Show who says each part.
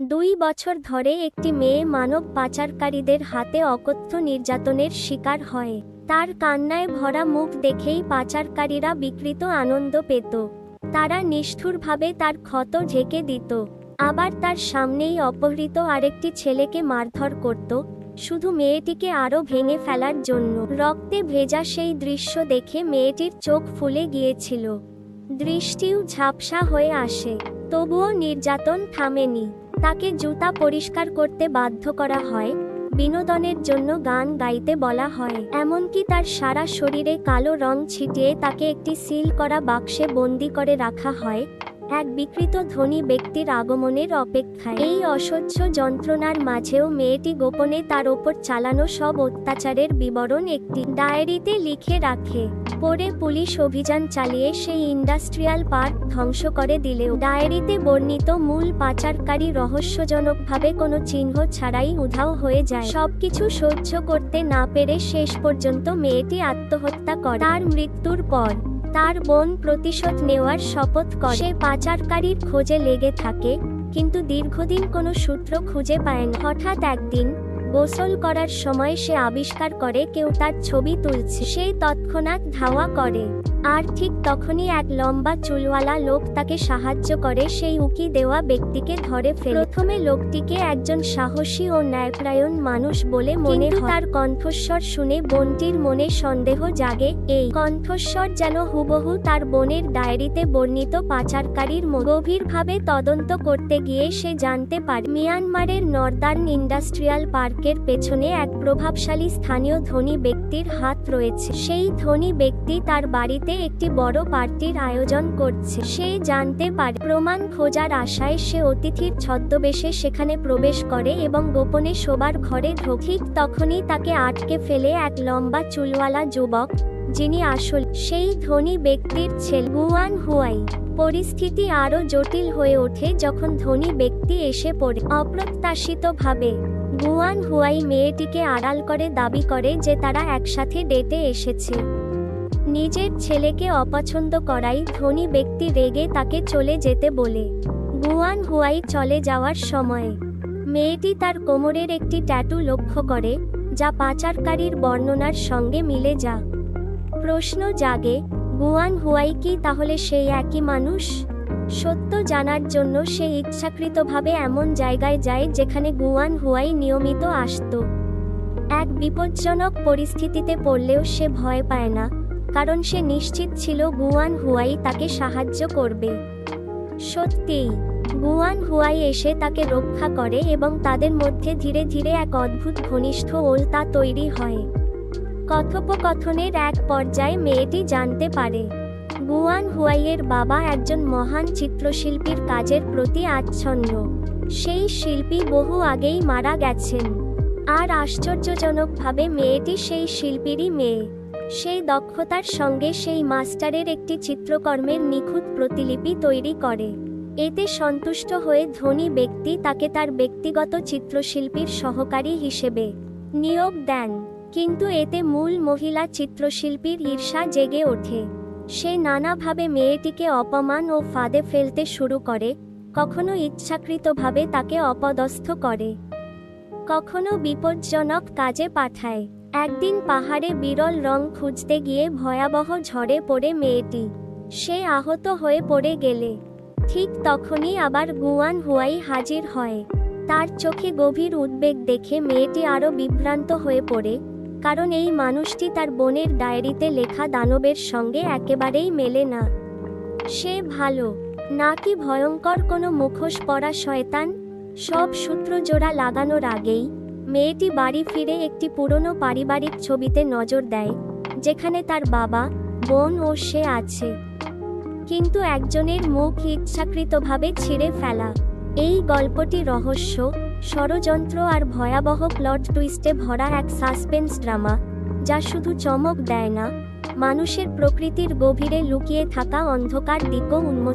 Speaker 1: 2 বছর ধরে একটি মেয়ে মানব পাচারকারীদের হাতে অকথ্য নির্যাতনের শিকার হয়। তার কান্নায় ভরা মুখ দেখেই পাচারকারীরা বিকৃত আনন্দ পেত। তারা নিষ্ঠুরভাবে তার ক্ষত ঢেকে দিত, আবার তার সামনেই অপহৃত আরেকটি ছেলেকে মারধর করত, শুধু মেয়েটিকে আরও ভেঙে ফেলার জন্য। রক্তে ভেজা সেই দৃশ্য দেখে মেয়েটির চোখ ফুলে গিয়েছিল, দৃষ্টিও ঝাপসা হয়ে আসে। তবুও নির্যাতন থামেনি। তাকে জুতা পরিষ্কার করতে বাধ্য করা হয়, বিনোদনের জন্য গান গাইতে বলা হয়, এমনকি তার সারা শরীরে কালো রং ছিটিয়ে তাকে একটি সিল করা বাক্সে বন্দি করে রাখা হয়, এক বিকৃত ধনী ব্যক্তির আগমনের অপেক্ষায়। এই অসহ্য যন্ত্রণার মাঝেও মেয়েটি গোপনে তার ওপর চালানো সব অত্যাচারের বিবরণ একটি ডায়েরিতে লিখে রাখে। পরে পুলিশ অভিযান চালিয়ে সেই ইন্ডাস্ট্রিয়াল পার্ক ধ্বংস করে দিলেও ডায়েরিতে বর্ণিত মূল পাচারকারী রহস্যজনকভাবে কোনো চিহ্ন ছাড়াই উধাও হয়ে যায়। সবকিছু সহ্য করতে না পেরে শেষ পর্যন্ত মেয়েটি আত্মহত্যা করে। তার মৃত্যুর পর তার বোন প্রতিশোধ নেওয়ার শপথ করে। সে পাচারকারীর খোঁজে লেগে থাকে, কিন্তু দীর্ঘদিন কোনো সূত্র খুঁজে পায় না। হঠাৎ একদিন গোসল করার সময় সে আবিষ্কার করে কেউ তার ছবি তুলছে। সে তৎক্ষণাৎ ধাওয়া করে, আর ঠিক তখনই এক লম্বা চুলওয়ালা লোক তাকে সাহায্য করে সেই উকি দেওয়া ব্যক্তিকে ধরে ফেলে। প্রথমে লোকটিকে একজন সাহসী ও ন্যায়পরায়ণ মানুষ বলে মনে হয়। তার কণ্ঠস্বর শুনে বোনটির মনে সন্দেহ জাগে। এই কণ্ঠস্বর যেন হুবহু তার বোনের ডায়েরিতে বর্ণিত পাচারকারীর মতো। গভীরভাবে তদন্ত করতে গিয়ে সে জানতে পারে মিয়ানমারের নর্দার্ন ইন্ডাস্ট্রিয়াল পার্কের পেছনে এক প্রভাবশালী স্থানীয় ধনী ব্যক্তির হাত রয়েছে। সেই ধনী ব্যক্তি তার বাড়িতে একটি বড় পার্টির আয়োজন করছে। সে জানতে পারে প্রমাণ খোঁজার আশায় সে অতিথির ছদ্মবেশে সেখানে প্রবেশ করে এবং গোপনে শোবার ঘরে ঢোকে। ঠিক তখনই তাকে আটকে ফেলে এক লম্বা চুলওয়ালা যুবক, যিনি আসলে সেই ধনী ব্যক্তির ছেলে গুয়ান হুয়াই। পরিস্থিতি আরও জটিল হয়ে ওঠে যখন ধনী ব্যক্তি এসে পড়ে। অপ্রত্যাশিতভাবে গুয়ান হুয়াই মেয়েটিকে আড়াল করে দাবি করে যে তারা একসাথে ডেটে এসেছে। নিজের ছেলেকে অপছন্দ করায় ধনী ব্যক্তি রেগে তাকে চলে যেতে বলে। গুয়ান হুয়াই চলে যাওয়ার সময়ে মেয়েটি তার কোমরের একটি ট্যাটু লক্ষ্য করে, যা পাচারকারীর বর্ণনার সঙ্গে মিলে যায়। প্রশ্ন জাগে, গুয়ান হুয়াই কি তাহলে সেই একই মানুষ? সত্য জানার জন্য সে ইচ্ছাকৃতভাবে এমন জায়গায় যায় যেখানে গুয়ান হুয়াই নিয়মিত আসত। এক বিপজ্জনক পরিস্থিতিতে পড়লেও সে ভয় পায় না, কারণ সে নিশ্চিত ছিল গুয়ান হুয়াই তাকে সাহায্য করবে। সত্যিই গুয়ান হুয়াই এসে তাকে রক্ষা করে এবং তাদের মধ্যে ধীরে ধীরে এক অদ্ভুত ঘনিষ্ঠ ওলতা তৈরি হয়। কথোপকথনের এক পর্যায়ে মেয়েটি জানতে পারে গুয়ান হুয়াইয়ের বাবা একজন মহান চিত্রশিল্পীর কাজের প্রতি আচ্ছন্ন। সেই শিল্পী বহু আগেই মারা গেছেন, আর আশ্চর্যজনকভাবে মেয়েটি সেই শিল্পীরই মেয়ে। সেই দক্ষতার সঙ্গে সেই মাস্টারের একটি চিত্রকর্মের নিখুঁত প্রতিলিপি তৈরি করে। এতে সন্তুষ্ট হয়ে ধনী ব্যক্তি তাকে তার ব্যক্তিগত চিত্রশিল্পীর সহকারী হিসেবে নিয়োগ দেন। কিন্তু এতে মূল মহিলা চিত্রশিল্পীর ঈর্ষা জেগে ওঠে। সে নানাভাবে মেয়েটিকে অপমান ও ফাঁদে ফেলতে শুরু করে, কখনো ইচ্ছাকৃতভাবে তাকে অপদস্থ করে, কখনো বিপজ্জনক কাজে পাঠায়। একদিন পাহাড়ে বিরল রং খুঁজতে গিয়ে ভয়াবহ ঝড়ে পড়ে মেয়েটি। সে আহত হয়ে পড়ে গেলে ঠিক তখনই আবার গুয়ান হুয়াই হাজির হয়। তার চোখে গভীর উদ্বেগ দেখে মেয়েটি আরও বিভ্রান্ত হয়ে পড়ে, কারণ এই মানুষটি তার বোনের ডায়েরিতে লেখা দানবের সঙ্গে একেবারেই মেলে না। সে ভালো নাকি ভয়ঙ্কর কোনো মুখোশ পরা শয়তান? সব সূত্র জোড়া লাগানোর আগেই মেয়েটি বাড়ি ফিরে একটি পুরনো পারিবারিক ছবিতে নজর দেয়, যেখানে তার বাবা, বোন ও সে আছে, কিন্তু একজনের মুখ ইচ্ছাকৃতভাবে ছিঁড়ে ফেলা। এই গল্পটি রহস্য, ষড়যন্ত্র আর ভয়াবহ প্লট টুইস্টে ভরা এক সাসপেন্স ড্রামা, যা শুধু চমক দেয় না, মানুষের প্রকৃতির গভীরে লুকিয়ে থাকা অন্ধকার দিকও উন্মোচন